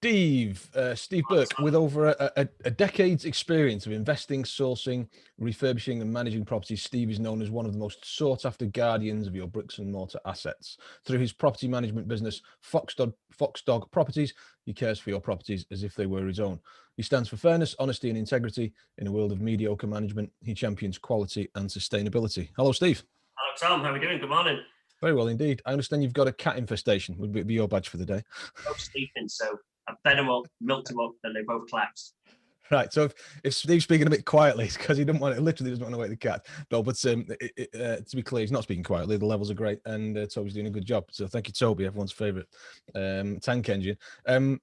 Steve Burke, with over a decade's experience of investing, sourcing, refurbishing and managing properties, Steve is known as one of the most sought-after guardians of your bricks and mortar assets. Through his property management business, Foxdog Properties, he cares for your properties as if they were his own. He stands for fairness, honesty and integrity. In a world of mediocre management, he champions quality and sustainability. Hello, Steve. Hello, Tom. How are we doing? Good morning. Very well indeed. I understand you've got a cat infestation. Would be your badge for the day. Both sleeping, so I fed them up, milked them up, and they both collapsed. Right. So if Steve's speaking a bit quietly, it's because he literally doesn't want to wake the cat. No, but to be clear, he's not speaking quietly. The levels are great, and Toby's doing a good job. So thank you, Toby, everyone's favourite tank engine. And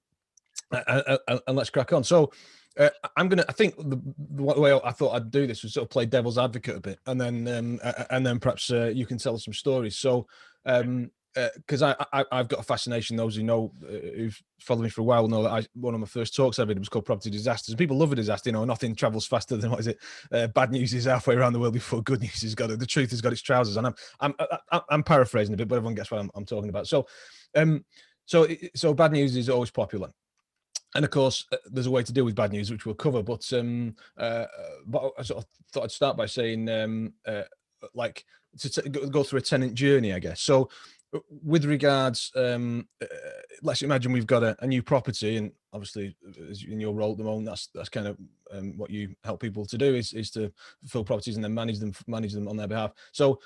let's crack on. So I think the way I thought I'd do this was sort of play devil's advocate a bit, and then perhaps you can tell us some stories. So. Because I've got a fascination. Those who know, who've followed me for a while, know that one of my first talks I did was called Property Disasters. And people love a disaster. You know, nothing travels faster than bad news is halfway around the world before good news has got it. The truth has got its trousers. And I'm paraphrasing a bit, but everyone gets what I'm talking about. So bad news is always popular. And of course, there's a way to deal with bad news, which we'll cover. But I sort of thought I'd start by saying, like, to go through a tenant journey, I guess. So, with regards, let's imagine we've got a new property, and obviously, as in your role at the moment, that's kind of what you help people to do is to fill properties and then manage them on their behalf. So.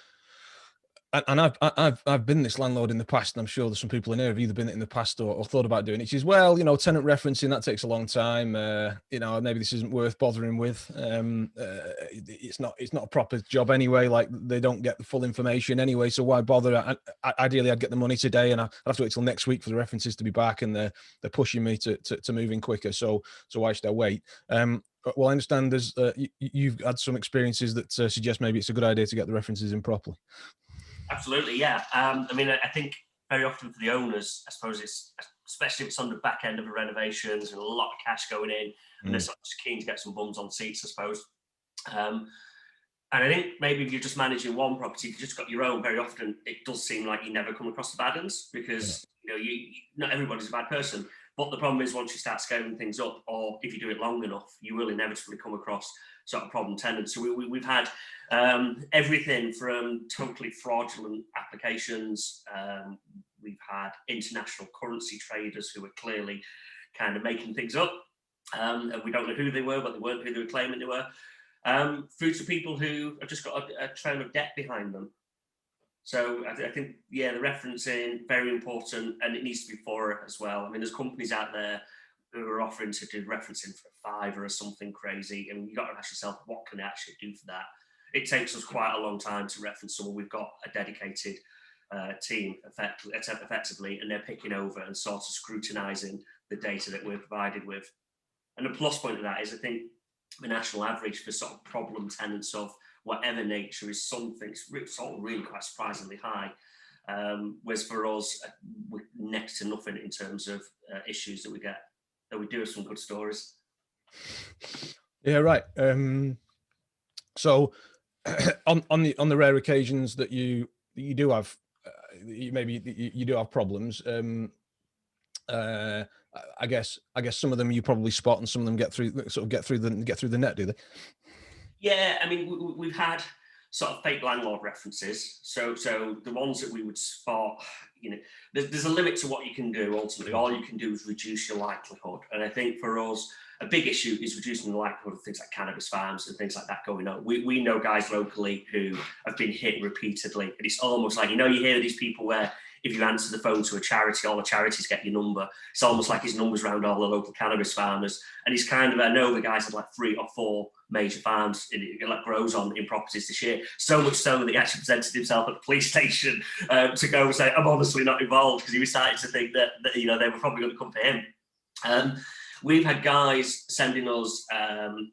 And I've been this landlord in the past, and I'm sure there's some people in here who've either been it in the past or thought about doing it. Which is, well, tenant referencing, that takes a long time. Maybe this isn't worth bothering with. It's not a proper job anyway. Like, they don't get the full information anyway, so why bother? Ideally, I'd get the money today, and I'd have to wait till next week for the references to be back, and they're pushing me to move in quicker. So why should I wait? Well, I understand you've had some experiences that suggest maybe it's a good idea to get the references in properly. Absolutely, yeah. I think very often for the owners, I suppose especially if it's on the back end of the renovations and a lot of cash going in, and they're sort of just keen to get some bums on seats, I suppose. And I think maybe if you're just managing one property, you've just got your own, very often it does seem like you never come across the bad ones, because not everybody's a bad person. But the problem is, once you start scaling things up, or if you do it long enough, you will inevitably come across sort of problem tenants. So we've had everything from totally fraudulent applications. We've had international currency traders who were clearly kind of making things up. And we don't know who they were, but they weren't who they were claiming they were. Through to people who have just got a trail of debt behind them. So I think, the referencing, very important, and it needs to be thorough as well. I mean, there's companies out there who are offering to do referencing for £5 or something crazy, and you've got to ask yourself, what can they actually do for that? It takes us quite a long time to reference someone. We've got a dedicated team, effectively, and they're picking over and sort of scrutinising the data that we're provided with. And the plus point of that is, I think, the national average for sort of problem tenants of whatever nature is something sort of really quite surprisingly high. Whereas for us, we're next to nothing in terms of issues that we get. Though we do have some good stories. Yeah, right. So on the rare occasions that you do have, you do have problems. I guess some of them you probably spot, and some of them get through the net, do they? Yeah, I mean, we've had sort of fake landlord references. So the ones that we would spot, there's a limit to what you can do. Ultimately, all you can do is reduce your likelihood. And I think for us, a big issue is reducing the likelihood of things like cannabis farms and things like that going on. We know guys locally who have been hit repeatedly, and it's almost like, you hear these people where if you answer the phone to a charity, all the charities get your number. It's almost like his number's around all the local cannabis farmers. And he's I know the guys had like 3 or 4 major farms it like grows on in properties this year. So much so that he actually presented himself at the police station to go and say, I'm honestly not involved, because he was starting to think that they were probably going to come for him. We've had guys sending us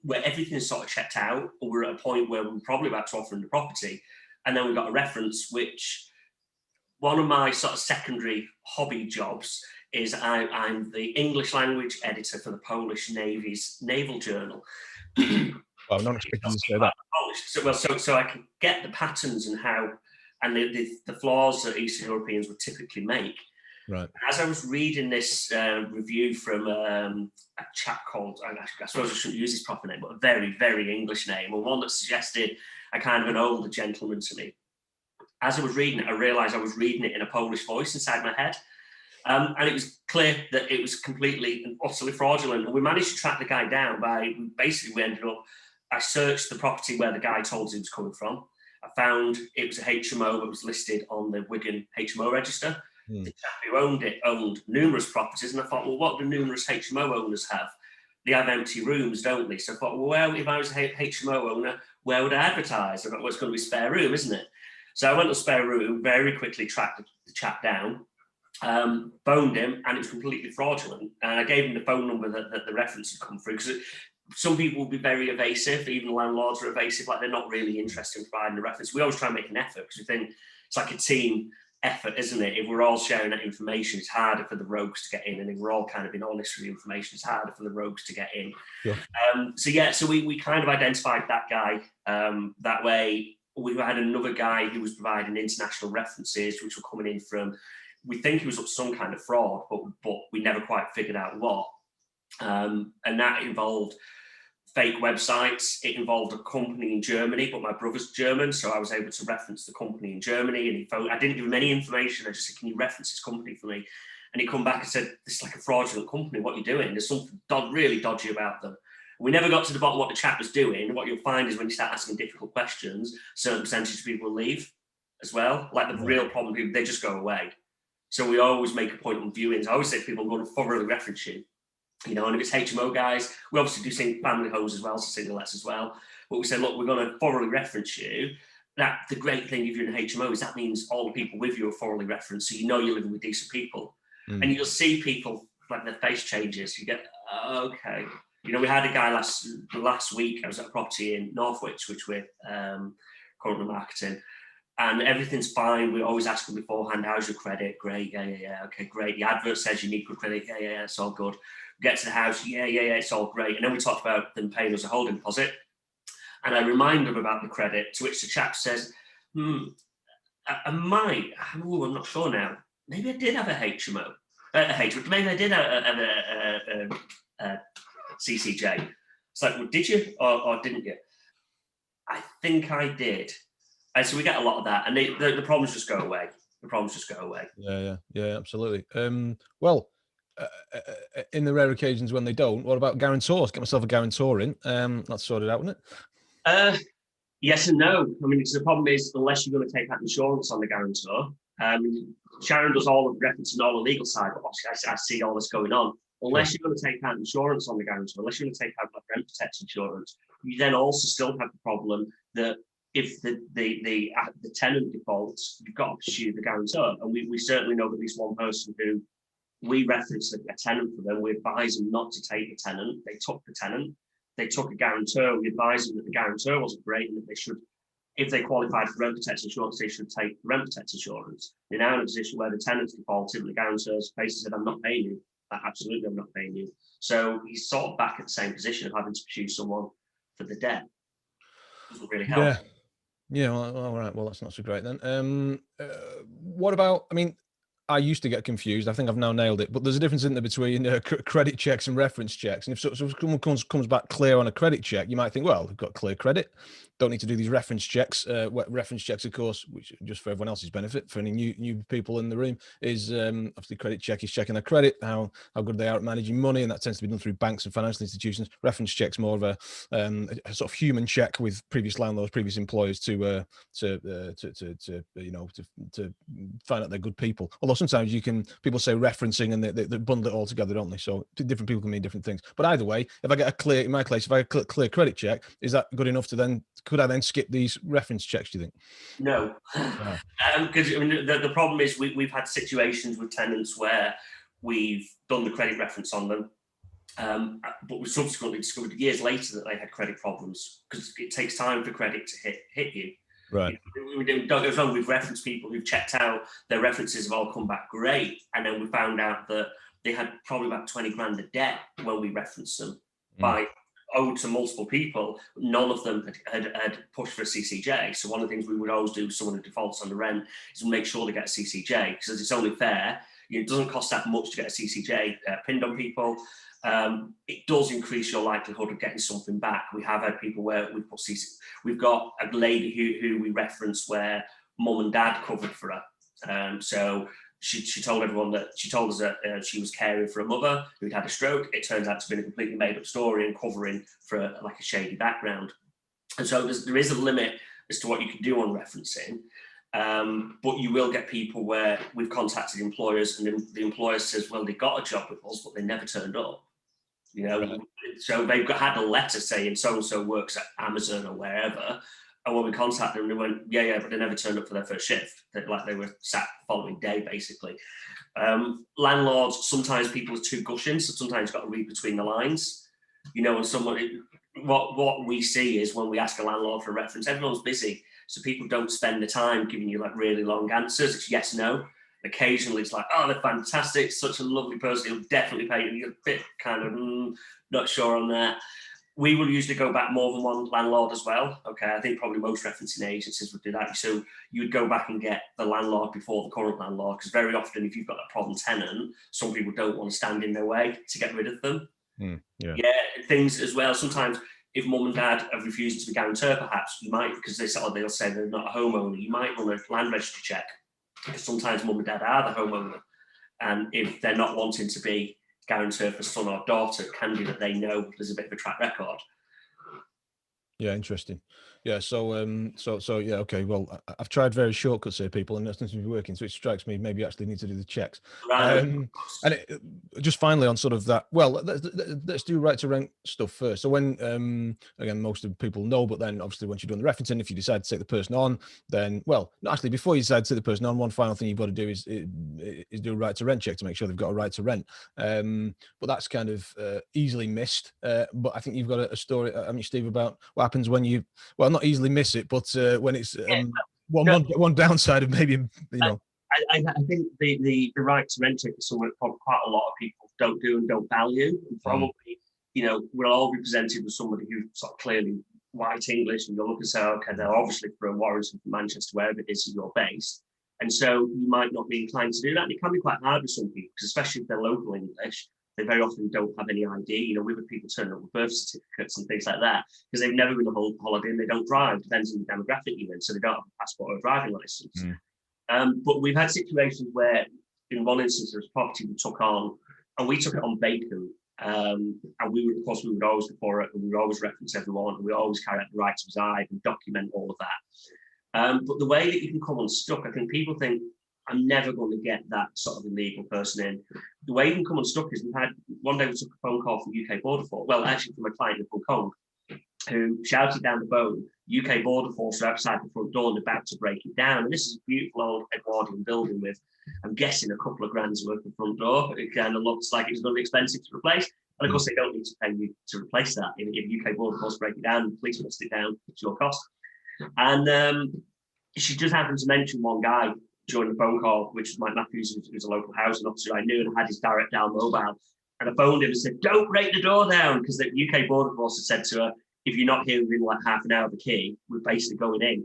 where everything is sort of checked out, or we're at a point where we're probably about to offer them the property, and then we've got a reference, which one of my sort of secondary hobby jobs is I'm the English language editor for the Polish Navy's Naval Journal. Well, I'm not expecting you to say that. So I can get the patterns and how, and the flaws that Eastern Europeans would typically make. Right. As I was reading this review from a chap called, I suppose I shouldn't use his proper name, but a very, very English name, or one that suggested a kind of an older gentleman to me. As I was reading it, I realised I was reading it in a Polish voice inside my head. And it was clear that it was completely and utterly fraudulent. And we managed to track the guy down we ended up, I searched the property where the guy told us he was coming from. I found it was a HMO that was listed on the Wigan HMO register. The chap who owned it owned numerous properties. And I thought, well, what do numerous HMO owners have? They have empty rooms, don't they? So I thought, well, if I was a HMO owner, where would I advertise? I thought, well, it's going to be spare room, isn't it? So I went to spare room, very quickly tracked the chap down. Phoned him, and it was completely fraudulent. And I gave him the phone number that the reference had come through, because some people will be very evasive. Even landlords are evasive, like they're not really interested in providing the reference. We always try and make an effort, because we think it's like a team effort, isn't it? If we're all sharing that information, it's harder for the rogues to get in, and if we're all kind of being honest with the information, it's harder for the rogues to get in. Sure. So we kind of identified that guy that way. We had another guy who was providing international references, which were coming in from, we think he was up to some kind of fraud, but we never quite figured out what. And that involved fake websites. It involved a company in Germany, but my brother's German, so I was able to reference the company in Germany. And I didn't give him any information. I just said, "Can you reference this company for me?" And he come back and said, "This is like a fraudulent company. What are you doing? There's something really dodgy about them." We never got to the bottom of what the chap was doing. What you'll find is when you start asking difficult questions, certain percentage of people leave as well. Like the real problem people, they just go away. So we always make a point on viewings. I always say to people, I'm going to thoroughly reference you. And if it's HMO guys, we obviously do family homes as well, so single-lets as well. But we say, look, we're going to thoroughly reference you. That the great thing if you're in an HMO is that means all the people with you are thoroughly referenced, so you're living with decent people. And you'll see people, like their face changes. You get, okay. We had a guy last week, I was at a property in Northwich, which we're currently marketing. And everything's fine. We always ask them beforehand, how's your credit? Great, yeah. Okay, great. The advert says you need good credit. Yeah, it's all good. We get to the house, yeah, it's all great. And then we talked about them paying us a holding deposit. And I remind them about the credit, to which the chap says, I might, I'm not sure now. Maybe I did have a HMO. Maybe I did have a CCJ. It's like, well, did you or didn't you? I think I did. And so we get a lot of that, and the problems just go away. Yeah, absolutely. Well, in the rare occasions when they don't, what about guarantors? Get myself a guarantor in. That's sorted out, isn't it? Yes and no. I mean, the problem is, unless you're going to take out insurance on the guarantor, Sharon does all the reference and all the legal side, but obviously I see all this going on. Unless you're going to take out insurance on the guarantor, unless you're going to take out like rent protection insurance, you then also still have the problem that if the tenant defaults, you've got to pursue the guarantor. And we certainly know at least one person who we referenced a tenant for them. We advised them not to take the tenant. They took the tenant. They took a guarantor. We advised them that the guarantor wasn't great and that they should, if they qualified for rent protection insurance, they should take rent protection insurance. They're now in a position where the tenant's defaulted and the guarantor's basically said, I'm not paying you. Absolutely, I'm not paying you. So he's sort of back at the same position of having to pursue someone for the debt. Doesn't really help. Yeah, well, all right. Well, that's not so great then. What about, I mean, I used to get confused. I think I've now nailed it. But there's a difference in there between credit checks and reference checks. And if someone comes back clear on a credit check, you might think, well, we've got clear credit. Don't need to do these reference checks. Reference checks, of course, which just for everyone else's benefit, for any new people in the room, is obviously credit check is checking their credit, how good they are at managing money, and that tends to be done through banks and financial institutions. Reference checks more of a sort of human check with previous landlords, previous employers to find out they're good people. Although sometimes people say referencing and they bundle it all together, don't they? So different people can mean different things. But either way, if I get a clear, in my case, if I get a clear credit check, is that good enough to then, could I then skip these reference checks, do you think? No. Because I mean, the problem is we've had situations with tenants where we've done the credit reference on them, but we subsequently discovered years later that they had credit problems, because it takes time for credit to hit you. Right. Don't get us wrong, we've referenced people who've checked out, their references have all come back great, and then we found out that they had probably about 20 grand of debt when we referenced them by owed to multiple people. None of them had pushed for a CCJ. So one of the things we would always do with someone who defaults on the rent is make sure they get a CCJ, because it's only fair. It doesn't cost that much to get a CCJ pinned on people. It does increase your likelihood of getting something back. We have had people where we've got a lady who we referenced where mum and dad covered for her. So she told everyone that she told us that she was caring for a mother who'd had a stroke. It turns out to be a completely made up story and covering for like a shady background. And so there is a limit as to what you can do on referencing. But you will get people where we've contacted employers and the employer says, well, they got a job with us, but they never turned up. You know, right. So they've had a letter saying so-and-so works at Amazon or wherever. And when we contacted them, they went, yeah, but they never turned up for their first shift. They were sat the following day, basically. Landlords, sometimes people are too gushing, so sometimes you've got to read between the lines. You know, and what we see is when we ask a landlord for a reference, everyone's busy. So people don't spend the time giving you like really long answers. It's yes, no. Occasionally it's like, oh, they're fantastic, such a lovely person, he'll definitely pay you. You're a bit kind of not sure on that. We will usually go back more than one landlord as well. Okay, I think probably most referencing agencies would do that. So you would go back and get the landlord before the current landlord, because very often if you've got a problem tenant, some people don't want to stand in their way to get rid of them. Yeah, things as well. Sometimes if mum and dad have refused to be guarantor, perhaps you might, because they'll say they're not a homeowner, you might run a land registry check, because sometimes mum and dad are the homeowner. And if they're not wanting to be guarantor for son or daughter, it can be that they know there's a bit of a track record. Yeah, interesting. Yeah, so yeah, okay. Well, I've tried various shortcuts here, people, and nothing seems to be working. So it strikes me maybe you actually need to do the checks. Right. And just finally on sort of that. Well, let's do right to rent stuff first. So when again, most of the people know, but then obviously once you've done the referencing, if you decide to take the person on, then actually before you decide to take the person on, one final thing you've got to do is do a right to rent check to make sure they've got a right to rent. But that's kind of easily missed. But I think you've got a story, Steve, about what happens when you not easily miss it, but when it's one downside of maybe, you know. I think the right to rent check is something that quite a lot of people don't do and don't value. And probably, you know, we'll all be presented with somebody who's sort of clearly white English, and you'll look and say, okay, they're obviously from Warrington, from Manchester, wherever it is you're based. And so you might not be inclined to do that. And it can be quite hard with some people, because especially if they're local English, they very often don't have any ID. You know, we've had people turn up with birth certificates and things like that, because they've never been on holiday and they don't drive, depends on the demographic you're in, so they don't have a passport or a driving license. But we've had situations where, in one instance, there was property we took on, and we took it on vacant. And we would always go for it, and we would always reference everyone, and we always carry out the right to reside and document all of that. But the way that you can come unstuck, I think people think, I'm never going to get that sort of illegal person in. The way you can come unstuck is one day we took a phone call from UK Border Force, well, actually from a client in Hong Kong, who shouted down the phone, UK Border Force are outside the front door and about to break it down. And this is a beautiful old Edwardian building with, I'm guessing, a couple of grand's worth of front door. It kind of looks like it's going to be expensive to replace. And of course, they don't need to pay you to replace that. If UK Border Force break it down, the police must it down, it's your cost. And she just happened to mention one guy during the phone call, which was Mike Matthews, who's a local housing officer I knew and had his direct dial mobile. And I phoned him and said, don't break the door down, because the UK Border Force had said to her, if you're not here within like half an hour of the key, we're basically going in.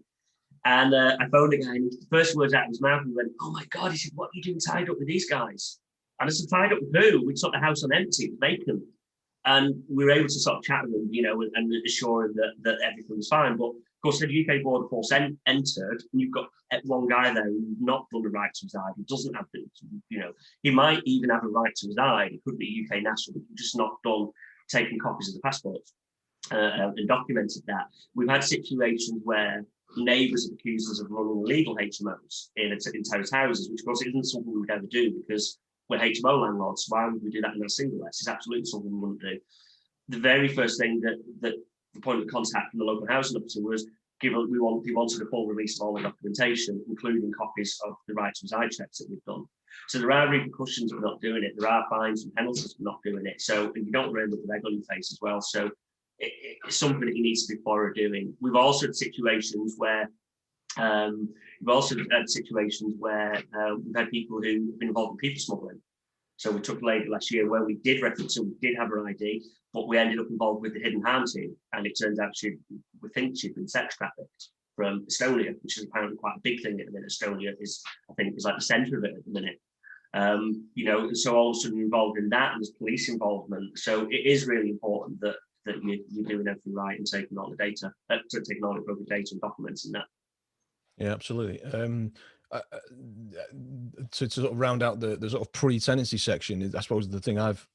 And I phoned the guy, and the first words out of his mouth, he went, oh my God, he said, what are you doing tied up with these guys? And I said, tied up with who? We took the house on empty, it was vacant. And we were able to sort of chat with them, you know, and assure him that everything was fine. But of course, the UK Border Force entered, and you've got one guy there who's not done the right to reside. He doesn't have the, you know, he might even have a right to reside. He could be UK national, but he's just not done taking copies of the passports and documented that. We've had situations where neighbours have accused us of running illegal HMOs in terraced houses, which of course isn't something we would ever do, because we're HMO landlords. So why would we do that in our single lets? It's absolutely something we wouldn't do. The very first thing that the point of contact from the local housing officer was, he wanted a full release of all the documentation, including copies of the right to reside checks that we've done. So there are repercussions for not doing it. There are fines and penalties for not doing it. So you don't end up with egg on your face as well. So it's something that you need to be thorough doing. We've also had situations where we've had people who have been involved in people smuggling. So we took a lady last year where we did reference her, we did have her ID, but we ended up involved with the hidden harm team. And it turns out we think she'd been sex trafficked from Estonia, which is apparently quite a big thing at the minute. Estonia is, I think, is like the centre of it at the minute. You know, so all of a sudden you're involved in that, and there's police involvement. So it is really important that you're doing everything right and taking all the data, taking all the appropriate data and documenting that. Yeah, absolutely. To sort of round out the sort of pre-tenancy section, I suppose the thing I've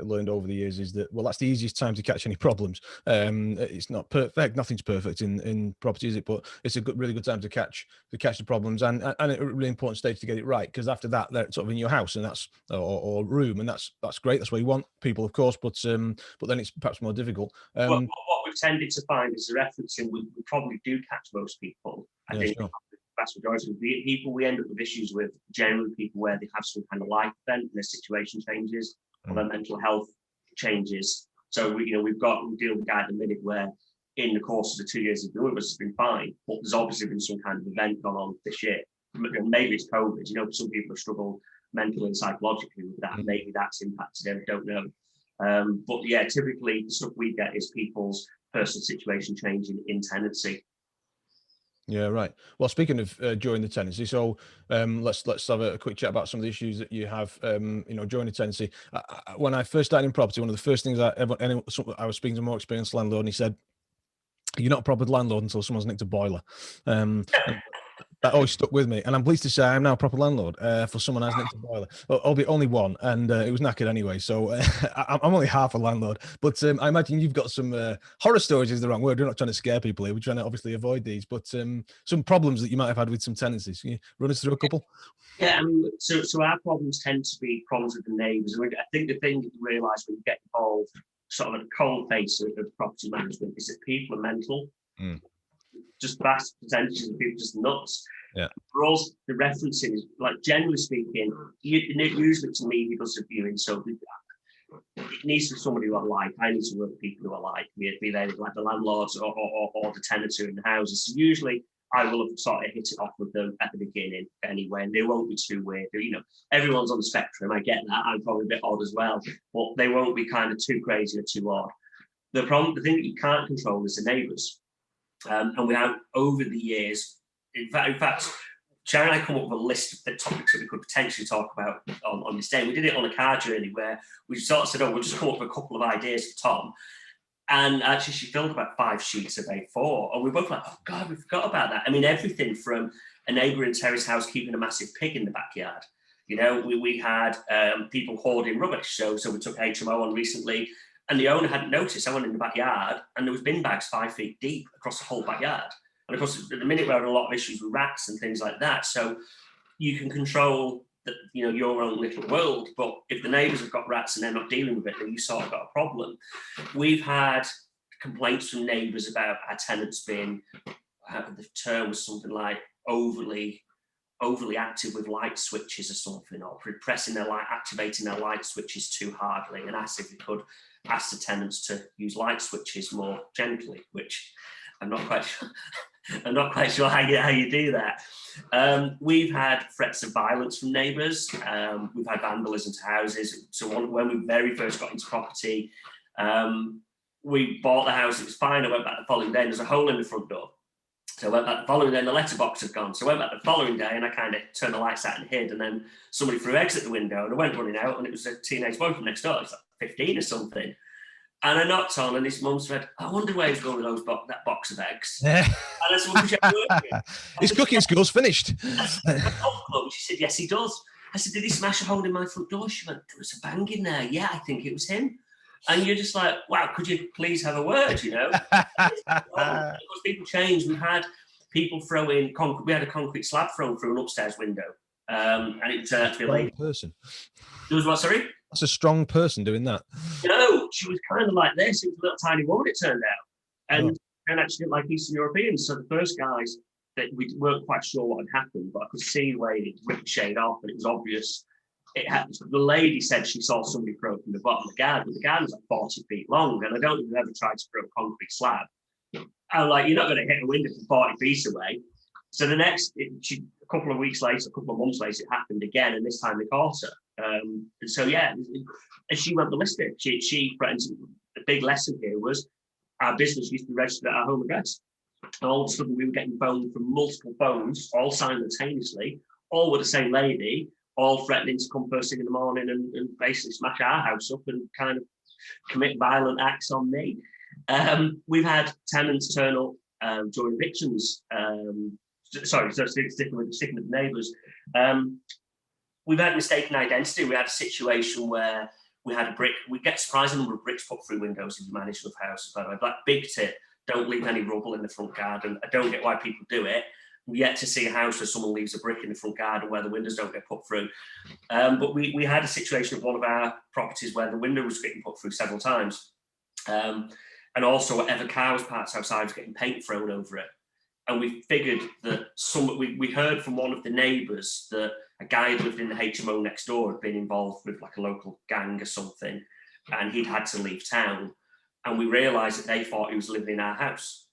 learned over the years is that, well, that's the easiest time to catch any problems. It's not perfect, nothing's perfect in property, is it? But it's a really good time to catch the problems, and a really important stage to get it right, because after that they're sort of in your house, and that's or room, and that's great. That's where you want people, of course, but then it's perhaps more difficult. What we've tended to find is the referencing. We probably do catch most people. I think sure. the vast majority of the people we end up with issues with, generally people where they have some kind of life event and their situation changes, or their mental health changes. So we deal with a guy at the minute where in the course of the 2 years he's been with us, it's been fine, but there's obviously been some kind of event gone on this year. Maybe it's COVID. You know, some people have struggled mentally and psychologically with that. Maybe that's impacted them. I don't know. But yeah, typically the stuff we get is people's personal situation changing in tenancy. Yeah, right. Well, speaking of during the tenancy, so let's have a quick chat about some of the issues that you have, during the tenancy. When I first started in property, one of the first things I was speaking to a more experienced landlord, and he said, "You're not a proper landlord until someone's nicked a boiler." That always stuck with me, and I'm pleased to say I'm now a proper landlord for someone who has nicked a boiler. Albeit only one, and it was knackered anyway. So I'm only half a landlord. But I imagine you've got some horror stories is the wrong word. We're not trying to scare people here. We're trying to obviously avoid these, but some problems that you might have had with some tenancies. Can you run us through a couple? Yeah, I mean, so our problems tend to be problems with the neighbours. I think the thing that you realise when you get involved, sort of at the cold face of property management, is that people are mental. Just vast percentages of people just nuts. Yeah. For us, the referencing is, like, generally speaking, usually to me, he does a viewing, so it needs to be somebody who I like. I need to work with people who I like, be they like the landlords or the tenants who are in the houses. So usually I will have sort of hit it off with them at the beginning anyway, and they won't be too weird. You know, everyone's on the spectrum. I get that. I'm probably a bit odd as well, but they won't be kind of too crazy or too odd. The thing that you can't control is the neighbours. And we have, over the years, in fact, Sharon and I come up with a list of the topics that we could potentially talk about on this day. We did it on a car journey where we sort of said, we'll just come up with a couple of ideas for Tom. And actually, she filled about 5 sheets of A4. And we were both like, oh, God, we forgot about that. I mean, everything from a neighbour in terrace house keeping a massive pig in the backyard. You know, we had people hoarding rubbish. So we took HMO on recently. And the owner hadn't noticed. I went in the backyard and there was bin bags 5 feet deep across the whole backyard. And of course, at the minute, we're having a lot of issues with rats and things like that. So you can control your own little world. But if the neighbours have got rats and they're not dealing with it, then you sort of got a problem. We've had complaints from neighbours about our tenants being, the term was something like overly active with light switches or something, or activating their light switches too hardly, and asked if we could ask the tenants to use light switches more gently, which I'm not quite sure how you do that. We've had threats of violence from neighbours. We've had vandalism to houses. So when we very first got into property, we bought the house, it was fine. I went back the following day, and there's a hole in the front door. So I went back the following day, and the letterbox had gone. So I went back the following day, and I kind of turned the lights out and hid, and then somebody threw eggs at the window, and I went running out, and it was a teenage boy from next door. It's like 15 or something. And I knocked on, and his mum said, I wonder where he's going with that box of eggs. And I said, well, his cooking school's finished. She said, yes, he does. I said, did he smash a hole in my front door? She went, there was a bang in there. Yeah, I think it was him. And you're just like, wow, could you please have a word, you know? Of course, people change. We've had people throw in concrete. We had a concrete slab thrown through an upstairs window. And it turned out to be a lady. Person. There was what, sorry? That's a strong person doing that. No, she was kind of like this. It was a little tiny woman, it turned out. And actually didn't like Eastern Europeans. So the first guys, that we weren't quite sure what had happened, but I could see where it ricocheted off, and it was obvious. The lady said she saw somebody throw from the bottom of the garden, but the garden was like 40 feet long, and I don't think we've ever tried to throw a concrete slab. I'm like, you're not going to hit a window from 40 feet away. So a couple of weeks later, a couple of months later, it happened again, and this time they caught her. And so, yeah, and she went ballistic. She threatened. The big lesson here was our business used to be registered at our home address. And all of a sudden, we were getting phoned from multiple phones, all simultaneously, all with the same lady, all threatening to come first thing in the morning and basically smash our house up and kind of commit violent acts on me. We've had tenants turn up during evictions. Sorry, so sticking with the neighbours. We've had mistaken identity. We had a situation where we get a surprising number of bricks put through windows if you manage enough houses, by the way. But big tip, don't leave any rubble in the front garden. I don't get why people do it. We yet to see a house where someone leaves a brick in the front garden where the windows don't get put through. But we had a situation at one of our properties where the window was getting put through several times. And also whatever car was parked outside was getting paint thrown over it. And we figured that we heard from one of the neighbours that a guy who lived in the HMO next door had been involved with like a local gang or something, and he'd had to leave town. And we realised that they thought he was living in our house.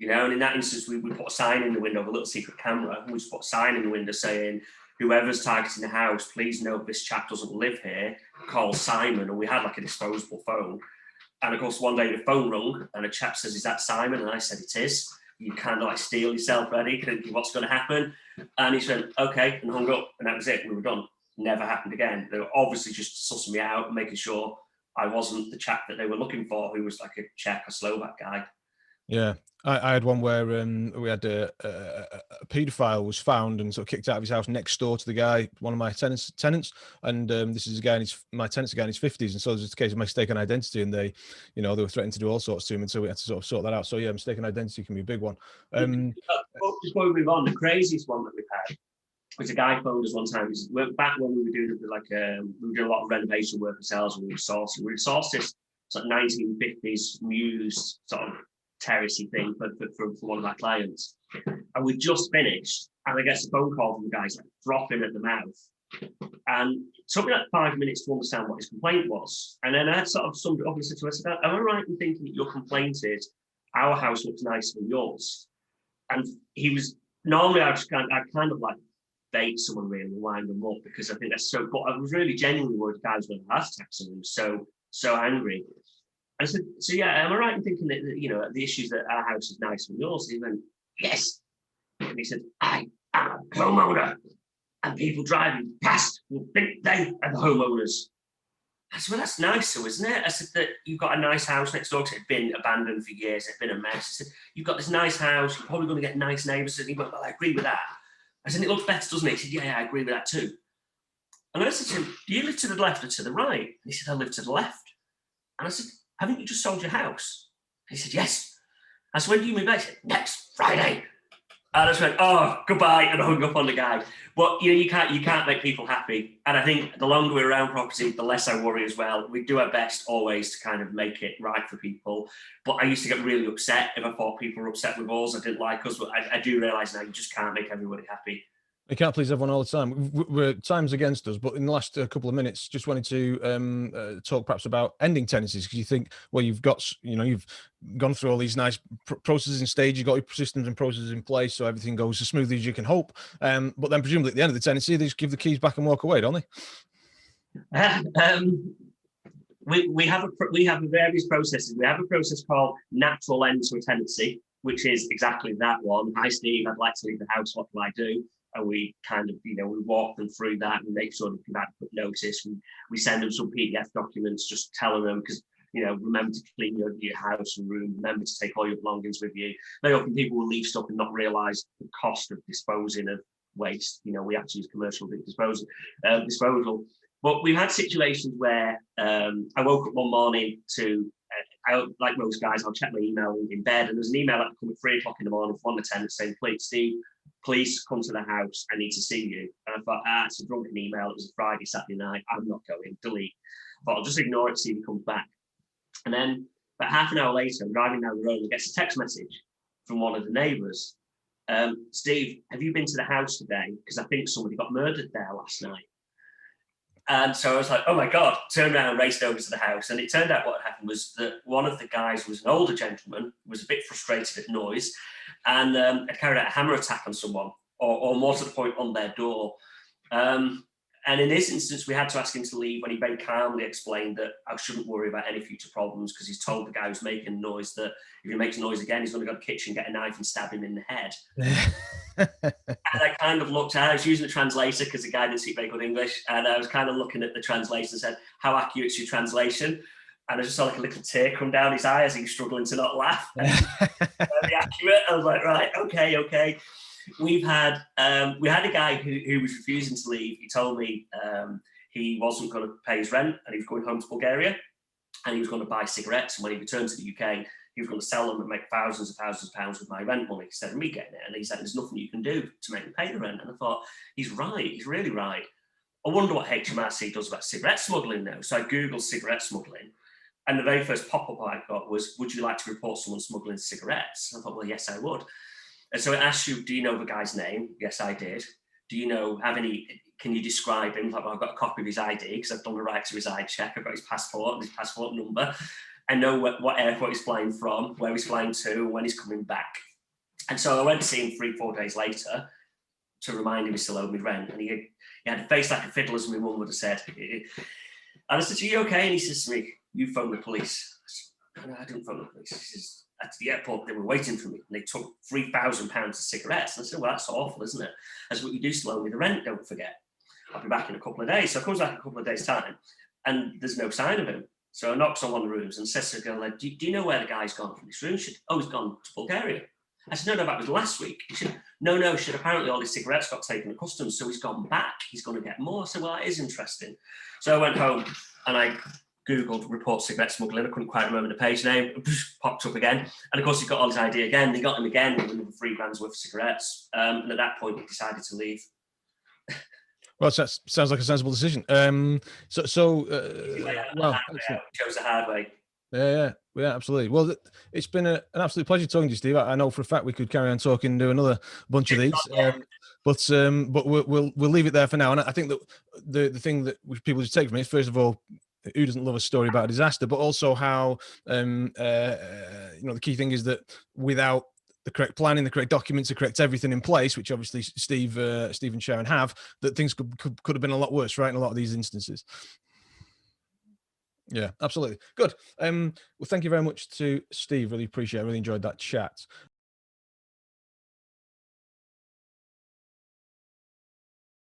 And in that instance, we put a sign in the window, a little secret camera, and we just put a sign in the window saying, whoever's targeting the house, please note this chap doesn't live here, call Simon. And we had like a disposable phone. And of course, one day the phone rung and a chap says, is that Simon? And I said, it is. You kind of like steel yourself ready, thinking what's going to happen. And he went, okay, and hung up. And that was it. We were done. Never happened again. They were obviously just sussing me out and making sure I wasn't the chap that they were looking for, who was like a Czech or Slovak guy. Yeah, I had one where we had a paedophile was found and sort of kicked out of his house next door to the guy, one of my tenants, and this is a guy my tenant's a guy in his 50s, and so there's a case of mistaken identity, and they were threatening to do all sorts to him, and so we had to sort of sort that out. So yeah, mistaken identity can be a big one. Before we move on, the craziest one that we've had was a guy phoned us one time. Back when we were doing we were doing a lot of renovation work ourselves, and we were sourcing this sort of 1950s mused sort of terracey thing for one of our clients. And we just finished, and I get a phone call from the guy's like frothing at the mouth. And it took me like 5 minutes to understand what his complaint was. And then I sort of summed it up and said to him, I said, am I right in thinking that your complaint is our house looks nicer than yours? And he was, normally I'd kind of like bait someone really and wind them up, because I think that's so, but I was really genuinely worried the guy was going to have attacks, and he was so angry. I said, so yeah, am I right in thinking that, the issue is that our house is nicer than yours? And he went, yes. And he said, I am a homeowner, and people driving past will think they are the homeowners. I said, well, that's nicer, isn't it? I said that you've got a nice house next door, because it had been abandoned for years, it had been a mess. I said, you've got this nice house, you're probably going to get nice neighbours. And he went, well, I agree with that. I said, it looks better, doesn't it? He said, yeah, I agree with that too. And I said to him, do you live to the left or to the right? And he said, I live to the left. And I said, haven't you just sold your house? And he said, yes. I said, when do you move back? He said, next Friday. And I just went, oh, goodbye, and I hung up on the guy. But you can't make people happy. And I think the longer we're around property, the less I worry as well. We do our best always to kind of make it right for people. But I used to get really upset if I thought people were upset with us, I didn't like us. But I do realise now you just can't make everybody happy. You can't please everyone all the time. Time's against us, but in the last couple of minutes, just wanted to talk perhaps about ending tenancies, because you think, well, you've gone through all these nice processes and stages, you've got your systems and processes in place, so everything goes as smoothly as you can hope. But then presumably at the end of the tenancy, they just give the keys back and walk away, don't they? We have various processes. We have a process called natural end to a tenancy, which is exactly that one. Hi, Steve, I'd like to leave the house. What do I do? And we kind of, we walk them through that and make sure they can adequate notice. We send them some PDF documents, just telling them, because, remember to clean your house and room, remember to take all your belongings with you. Very often people will leave stuff and not realise the cost of disposing of waste. We actually use commercial disposal. But we've had situations where I woke up one morning like most guys, I'll check my email in bed, and there's an email that come at 3 o'clock in the morning from one of the tenants saying, please, Steve, please come to the house, I need to see you. And I thought, it's a drunken email, it was a Friday, Saturday night, I'm not going, delete. I thought, I'll just ignore it, see if he comes back. And then about half an hour later, I'm driving down the road and gets a text message from one of the neighbours. Steve, have you been to the house today? Because I think somebody got murdered there last night. And so I was like, oh my God, turned around and raced over to the house. And it turned out what had happened was that one of the guys was an older gentleman, was a bit frustrated at noise, and had carried out a hammer attack on someone. or more to the point, on their door. And in this instance, we had to ask him to leave when he very calmly explained that I shouldn't worry about any future problems, because he's told the guy who's making noise that if he makes noise again, he's going to go to the kitchen, get a knife and stab him in the head. And I kind of looked at, I was using the translator because the guy didn't speak very good English. And I was kind of looking at the translation and said, "How accurate is your translation?" And I just saw like a little tear come down his eye as he was struggling to not laugh. Very accurate. I was like, right, okay. We had a guy who was refusing to leave. He told me he wasn't going to pay his rent and he was going home to Bulgaria and he was going to buy cigarettes. And when he returned to the UK, he was going to sell them and make thousands of pounds with my rent money instead of me getting it. And he said, "There's nothing you can do to make me pay the rent." And I thought, he's right. He's really right. I wonder what HMRC does about cigarette smuggling now. So I Googled cigarette smuggling. And the very first pop-up I got was, "Would you like to report someone smuggling cigarettes?" And I thought, well, yes, I would. And so it asked you, "Do you know the guy's name?" Yes, I did. "Do you know, can you describe him?" Like, well, I've got a copy of his ID because I've done the right to reside check. I've got his passport and his passport number. I know what airport he's flying from, where he's flying to, and when he's coming back. And so I went to see him 3-4 days later to remind him he still owed me rent. And he had a face like a fiddle, as my mum would have said. And I said, "Are you okay?" And he says to me, "You phone the police." I said, "No, I didn't phone the police." He says, "At the airport, they were waiting for me and they took £3,000 of cigarettes." And I said, "Well, that's awful, isn't it?" I said, "But you do still owe me the rent, don't forget. I'll be back in a couple of days." So I comes back in a couple of days' time and there's no sign of him. So I knocks on one of the rooms and says to the girl, "Do you know where the guy's gone from this room?" She said, "Oh, he's gone to Bulgaria." I said, "No, that was last week." She said, No, she said, "Apparently all his cigarettes got taken to customs, so he's gone back. He's going to get more." I said, "Well, that is interesting." So I went home and I Googled report cigarette smuggling. I couldn't quite remember the page name. It popped up again. And of course, he got all his ID again. They got him again with another £3,000 worth of cigarettes. And at that point, he decided to leave. Well, that sounds like a sensible decision. Well, chose the hard way. Yeah, absolutely. Well, it's been an absolute pleasure talking to you, Steve. I know for a fact we could carry on talking and do another bunch of these, but we'll leave it there for now. And I think that the thing that people should take from it is, first of all, who doesn't love a story about a disaster, but also how the key thing is that without the correct planning, the correct documents, the correct everything in place, which obviously Steve and Sharon have, that things could have been a lot worse, right, in a lot of these instances. Yeah, absolutely. Good. Well, thank you very much to Steve. Really appreciate it. Really enjoyed that chat.